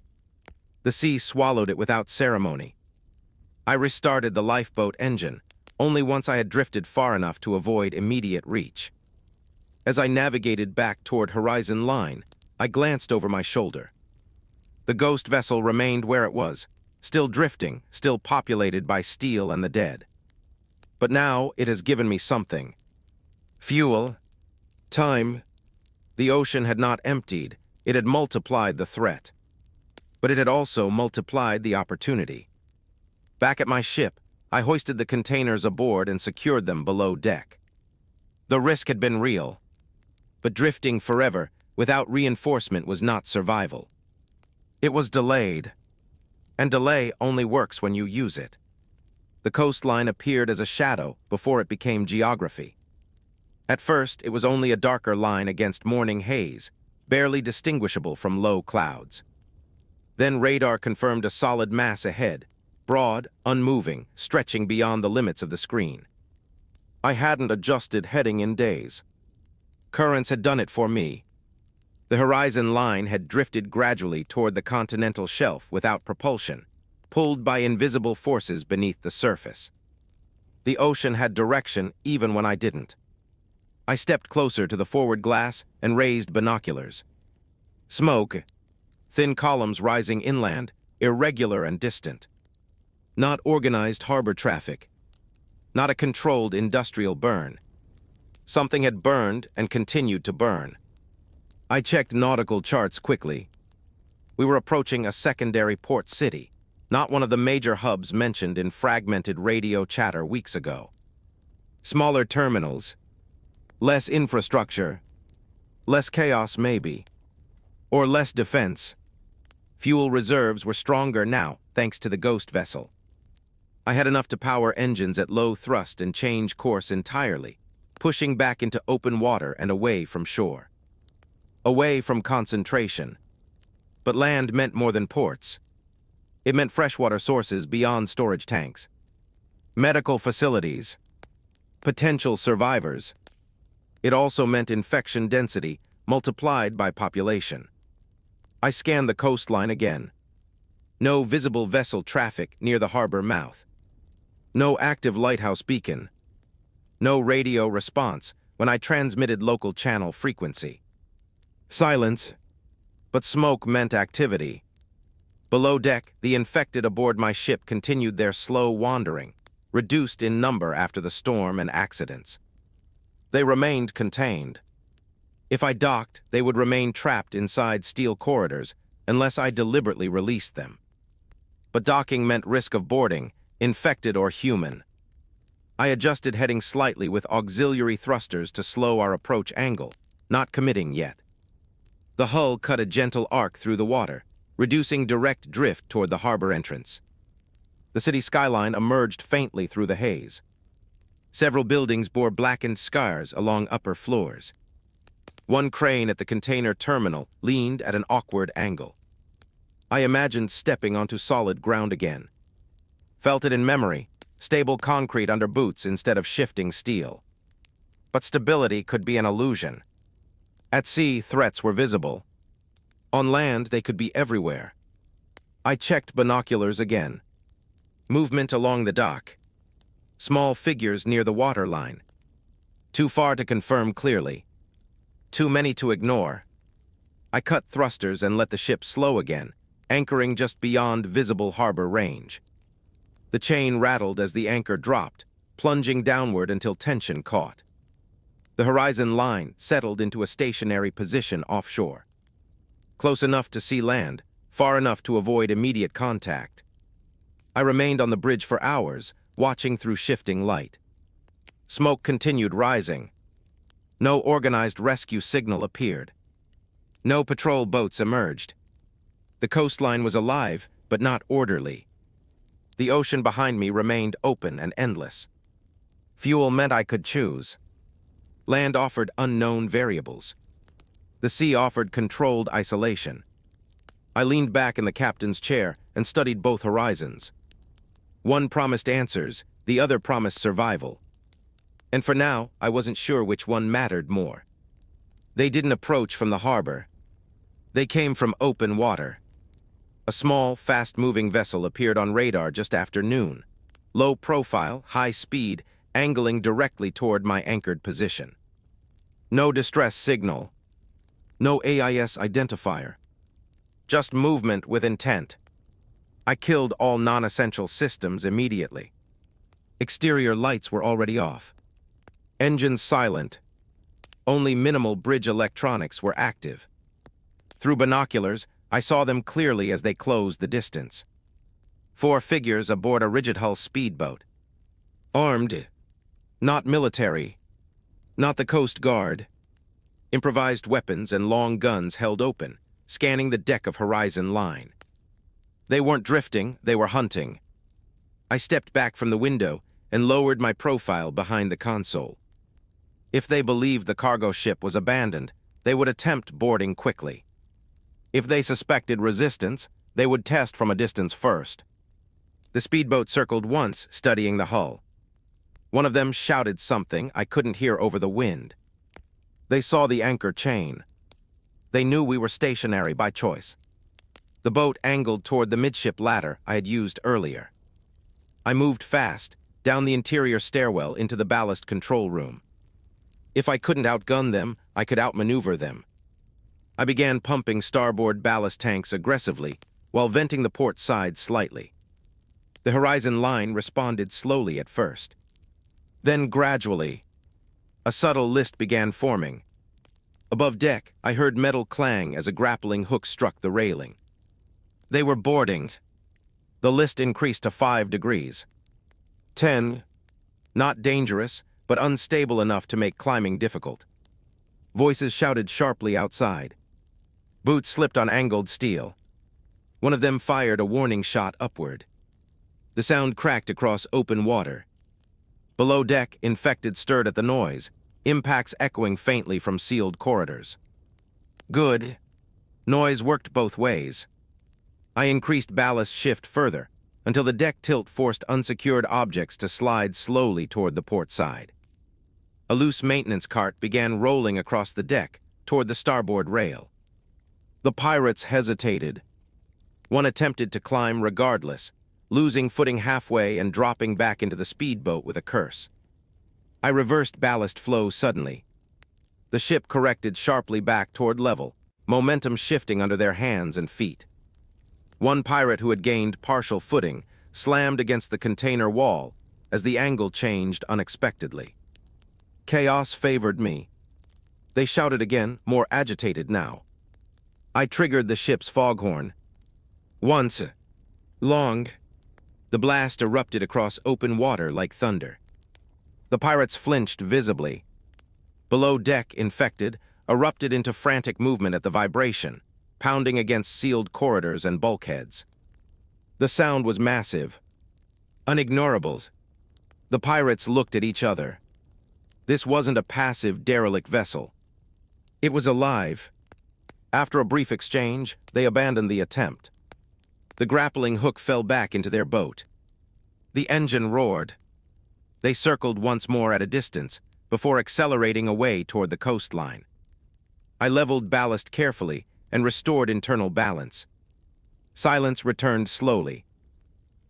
The sea swallowed it without ceremony. I restarted the lifeboat engine, only once I had drifted far enough to avoid immediate reach. As I navigated back toward horizon line, I glanced over my shoulder. The ghost vessel remained where it was, still drifting, still populated by steel and the dead. But now it has given me something. Fuel. Time. The ocean had not emptied, it had multiplied the threat. But it had also multiplied the opportunity. Back at my ship, I hoisted the containers aboard and secured them below deck. The risk had been real, but drifting forever without reinforcement was not survival. It was delayed, and delay only works when you use it. The coastline appeared as a shadow before it became geography. At first, it was only a darker line against morning haze, barely distinguishable from low clouds. Then radar confirmed a solid mass ahead, broad, unmoving, stretching beyond the limits of the screen. I hadn't adjusted heading in days. Currents had done it for me. The horizon line had drifted gradually toward the continental shelf without propulsion, pulled by invisible forces beneath the surface. The ocean had direction even when I didn't. I stepped closer to the forward glass and raised binoculars. Smoke, thin columns rising inland, irregular and distant. Not organized harbor traffic. Not a controlled industrial burn. Something had burned and continued to burn. I checked nautical charts quickly. We were approaching a secondary port city, not one of the major hubs mentioned in fragmented radio chatter weeks ago. Smaller terminals, less infrastructure, less chaos maybe, or less defense. Fuel reserves were stronger now, thanks to the Ghost vessel. I had enough to power engines at low thrust and change course entirely, pushing back into open water and away from shore. Away from concentration. But land meant more than ports. It meant freshwater sources beyond storage tanks. Medical facilities. Potential survivors. It also meant infection density multiplied by population. I scanned the coastline again. No visible vessel traffic near the harbor mouth. No active lighthouse beacon. No radio response when I transmitted local channel frequency. Silence, but smoke meant activity. Below deck, the infected aboard my ship continued their slow wandering, reduced in number after the storm and accidents. They remained contained. If I docked, they would remain trapped inside steel corridors unless I deliberately released them. But docking meant risk of boarding, infected or human. I adjusted heading slightly with auxiliary thrusters to slow our approach angle, not committing yet. The hull cut a gentle arc through the water, reducing direct drift toward the harbor entrance. The city skyline emerged faintly through the haze. Several buildings bore blackened scars along upper floors. One crane at the container terminal leaned at an awkward angle. I imagined stepping onto solid ground again. Felt it in memory, stable concrete under boots instead of shifting steel. But stability could be an illusion. At sea, threats were visible. On land, they could be everywhere. I checked binoculars again. Movement along the dock. Small figures near the waterline. Too far to confirm clearly. Too many to ignore. I cut thrusters and let the ship slow again, anchoring just beyond visible harbor range. The chain rattled as the anchor dropped, plunging downward until tension caught. The horizon line settled into a stationary position offshore. Close enough to see land, far enough to avoid immediate contact. I remained on the bridge for hours, watching through shifting light. Smoke continued rising. No organized rescue signal appeared. No patrol boats emerged. The coastline was alive, but not orderly. The ocean behind me remained open and endless. Fuel meant I could choose. Land offered unknown variables. The sea offered controlled isolation. I leaned back in the captain's chair and studied both horizons. One promised answers, the other promised survival. And for now, I wasn't sure which one mattered more. They didn't approach from the harbor. They came from open water. A small, fast-moving vessel appeared on radar just after noon. Low profile, high speed, angling directly toward my anchored position. No distress signal. No AIS identifier. Just movement with intent. I killed all non-essential systems immediately. Exterior lights were already off. Engines silent. Only minimal bridge electronics were active. Through binoculars, I saw them clearly as they closed the distance. 4 figures aboard a rigid-hull speedboat. Armed. Not military. Not the Coast Guard. Improvised weapons and long guns held open, scanning the deck of Horizon Line. They weren't drifting, they were hunting. I stepped back from the window and lowered my profile behind the console. If they believed the cargo ship was abandoned, they would attempt boarding quickly. If they suspected resistance, They would test from a distance first. The speedboat circled once, studying the hull. One of them shouted something I couldn't hear over the wind. They saw the anchor chain. They knew we were stationary by choice. The boat angled toward the midship ladder I had used earlier. I moved fast, down the interior stairwell into the ballast control room. If I couldn't outgun them, I could outmaneuver them. I began pumping starboard ballast tanks aggressively while venting the port side slightly. The horizon line responded slowly at first. Then gradually, a subtle list began forming. Above deck, I heard metal clang as a grappling hook struck the railing. They were boarding. The list increased to 5 degrees. 10. Not dangerous, but unstable enough to make climbing difficult. Voices shouted sharply outside. Boots slipped on angled steel. One of them fired a warning shot upward. The sound cracked across open water. Below deck, infected stirred at the noise, impacts echoing faintly from sealed corridors. Good. Noise worked both ways. I increased ballast shift further, until the deck tilt forced unsecured objects to slide slowly toward the port side. A loose maintenance cart began rolling across the deck toward the starboard rail. The pirates hesitated. One attempted to climb regardless, losing footing halfway and dropping back into the speedboat with a curse. I reversed ballast flow suddenly. The ship corrected sharply back toward level, momentum shifting under their hands and feet. One pirate who had gained partial footing slammed against the container wall as the angle changed unexpectedly. Chaos favored me. They shouted again, more agitated now. I triggered the ship's foghorn. Once, long, the blast erupted across open water like thunder. The pirates flinched visibly. Below deck, infected, erupted into frantic movement at the vibration, pounding against sealed corridors and bulkheads. The sound was massive. Unignorables. The pirates looked at each other. This wasn't a passive, derelict vessel. It was alive. After a brief exchange, they abandoned the attempt. The grappling hook fell back into their boat. The engine roared. They circled once more at a distance, before accelerating away toward the coastline. I leveled ballast carefully and restored internal balance. Silence returned slowly.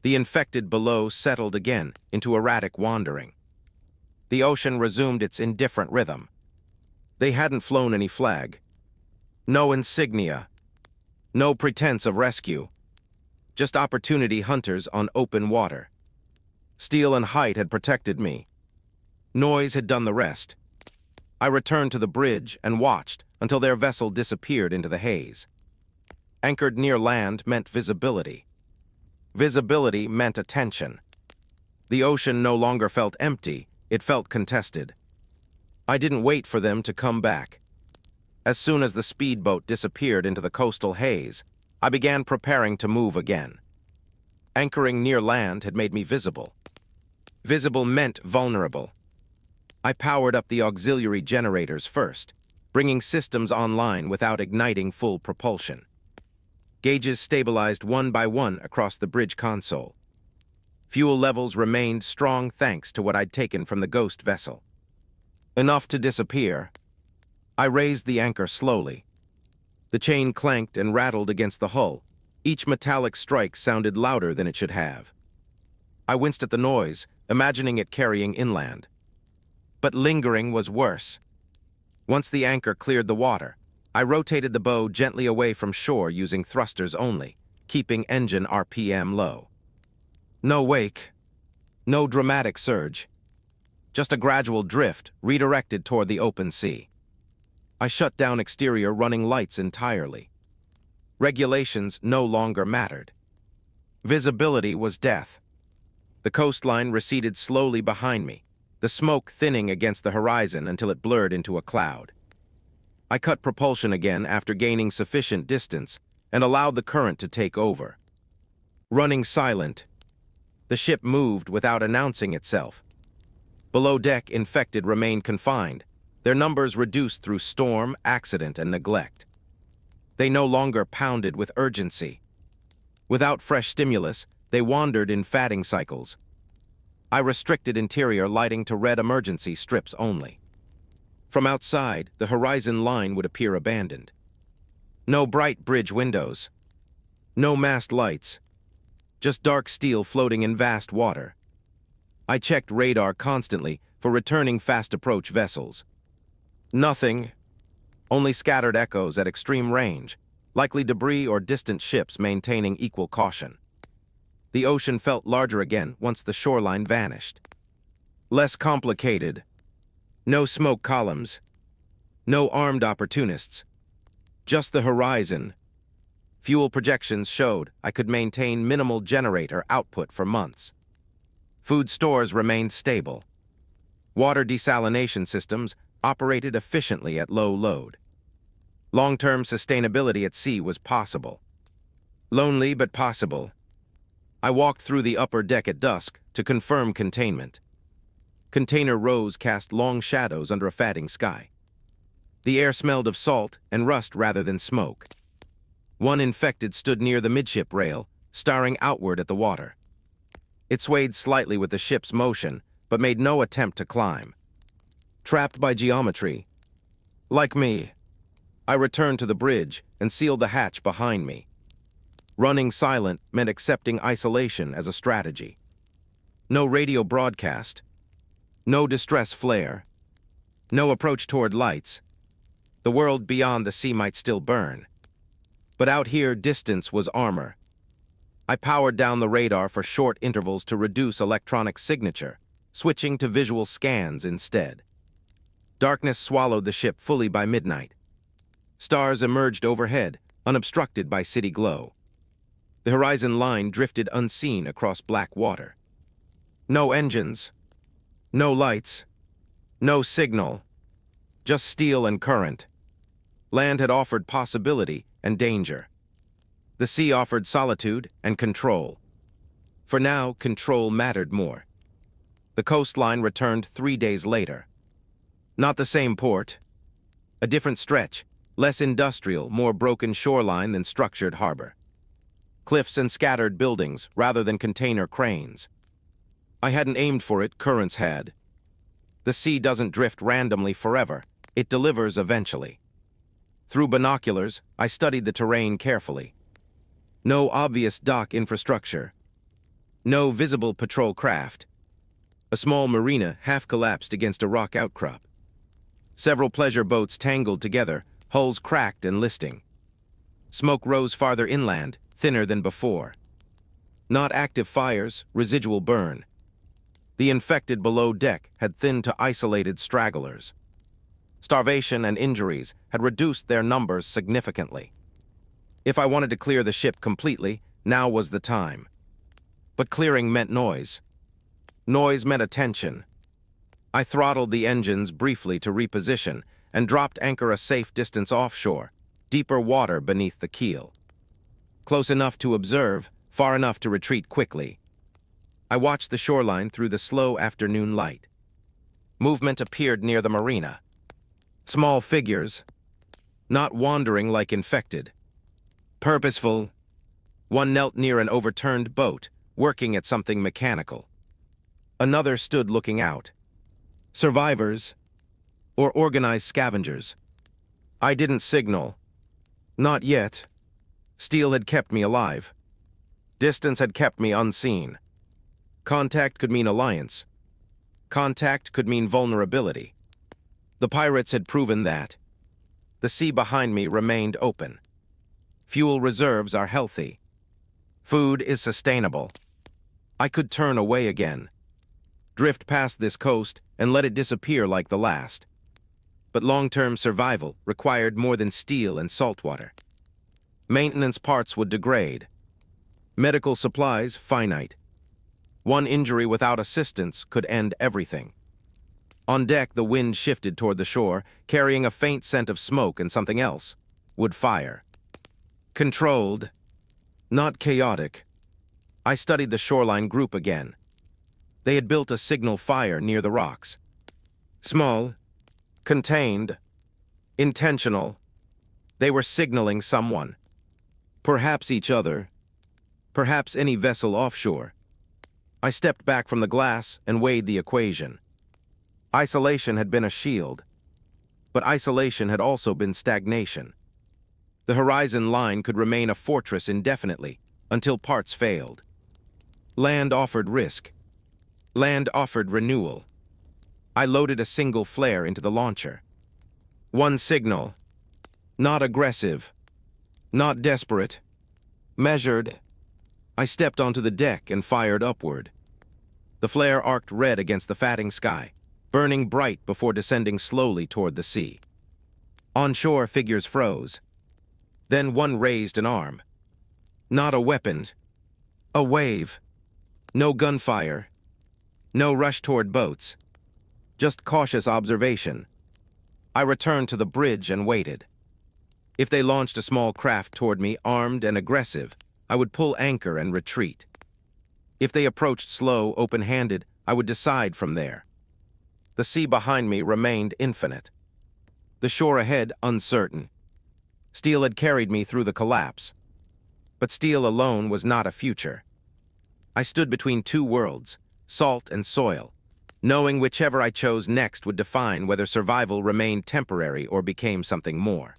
The infected below settled again into erratic wandering. The ocean resumed its indifferent rhythm. They hadn't flown any flag. No insignia. No pretense of rescue. Just opportunity hunters on open water. Steel and height had protected me. Noise had done the rest. I returned to the bridge and watched until their vessel disappeared into the haze. Anchored near land meant visibility. Visibility meant attention. The ocean no longer felt empty, it felt contested. I didn't wait for them to come back. As soon as the speedboat disappeared into the coastal haze, I began preparing to move again. Anchoring near land had made me visible. Visible meant vulnerable. I powered up the auxiliary generators first, bringing systems online without igniting full propulsion. Gauges stabilized one by one across the bridge console. Fuel levels remained strong thanks to what I'd taken from the ghost vessel. Enough to disappear. I raised the anchor slowly. The chain clanked and rattled against the hull. Each metallic strike sounded louder than it should have. I winced at the noise, imagining it carrying inland. But lingering was worse. Once the anchor cleared the water, I rotated the bow gently away from shore using thrusters only, keeping engine RPM low. No wake. No dramatic surge. Just a gradual drift, redirected toward the open sea. I shut down exterior running lights entirely. Regulations no longer mattered. Visibility was death. The coastline receded slowly behind me, the smoke thinning against the horizon until it blurred into a cloud. I cut propulsion again after gaining sufficient distance and allowed the current to take over. Running silent, the ship moved without announcing itself. Below deck, infected remained confined, their numbers reduced through storm, accident, and neglect. They no longer pounded with urgency. Without fresh stimulus, they wandered in fatting cycles. I restricted interior lighting to red emergency strips only. From outside, the horizon line would appear abandoned. No bright bridge windows. No mast lights. Just dark steel floating in vast water. I checked radar constantly for returning fast approach vessels. Nothing. Only scattered echoes at extreme range, likely debris or distant ships maintaining equal caution. The ocean felt larger again once the shoreline vanished. Less complicated. No smoke columns. No armed opportunists. Just the horizon. Fuel projections showed I could maintain minimal generator output for months. Food stores remained stable. Water desalination systems operated efficiently at low load. Long-term sustainability at sea was possible. Lonely but possible. I walked through the upper deck at dusk to confirm containment. Container rows cast long shadows under a fatting sky. The air smelled of salt and rust rather than smoke. One infected stood near the midship rail, staring outward at the water. It swayed slightly with the ship's motion, but made no attempt to climb. Trapped by geometry. Like me. I returned to the bridge and sealed the hatch behind me. Running silent meant accepting isolation as a strategy. No radio broadcast. No distress flare. No approach toward lights. The world beyond the sea might still burn. But out here, distance was armor. I powered down the radar for short intervals to reduce electronic signature, switching to visual scans instead. Darkness swallowed the ship fully by midnight. Stars emerged overhead, unobstructed by city glow. The horizon line drifted unseen across black water. No engines. No lights. No signal. Just steel and current. Land had offered possibility and danger. The sea offered solitude and control. For now, control mattered more. The coastline returned 3 days later. Not the same port. A different stretch, less industrial, more broken shoreline than structured harbor. Cliffs and scattered buildings rather than container cranes. I hadn't aimed for it, currents had. The sea doesn't drift randomly forever. It delivers eventually. Through binoculars, I studied the terrain carefully. No obvious dock infrastructure. No visible patrol craft. A small marina half collapsed against a rock outcrop. Several pleasure boats tangled together, hulls cracked and listing. Smoke rose farther inland, thinner than before. Not active fires, residual burn. The infected below deck had thinned to isolated stragglers. Starvation and injuries had reduced their numbers significantly. If I wanted to clear the ship completely, now was the time. But clearing meant noise. Noise meant attention. I throttled the engines briefly to reposition and dropped anchor a safe distance offshore, deeper water beneath the keel. Close enough to observe, far enough to retreat quickly. I watched the shoreline through the slow afternoon light. Movement appeared near the marina. Small figures, not wandering like infected. Purposeful. One knelt near an overturned boat, working at something mechanical. Another stood looking out. Survivors, or organized scavengers. I didn't signal. Not yet. Steel had kept me alive. Distance had kept me unseen. Contact could mean alliance. Contact could mean vulnerability. The pirates had proven that. The sea behind me remained open. Fuel reserves are healthy. Food is sustainable. I could turn away again. Drift past this coast and let it disappear like the last. But long-term survival required more than steel and saltwater. Maintenance parts would degrade. Medical supplies finite. One injury without assistance could end everything. On deck, the wind shifted toward the shore, carrying a faint scent of smoke and something else. Wood fire. Controlled. Not chaotic. I studied the shoreline group again. They had built a signal fire near the rocks. Small. Contained. Intentional. They were signaling someone. Perhaps each other. Perhaps any vessel offshore. I stepped back from the glass and weighed the equation. Isolation had been a shield, but isolation had also been stagnation. The horizon line could remain a fortress indefinitely, until parts failed. Land offered risk. Land offered renewal. I loaded a single flare into the launcher. One signal. Not aggressive. Not desperate. Measured. I stepped onto the deck and fired upward. The flare arced red against the fatting sky, burning bright before descending slowly toward the sea. Onshore, figures froze. Then one raised an arm. Not a weapon. A wave. No gunfire. No rush toward boats. Just cautious observation. I returned to the bridge and waited. If they launched a small craft toward me, armed and aggressive, I would pull anchor and retreat. If they approached slow, open-handed, I would decide from there. The sea behind me remained infinite. The shore ahead uncertain. Steel had carried me through the collapse. But steel alone was not a future. I stood between two worlds, salt and soil, knowing whichever I chose next would define whether survival remained temporary or became something more.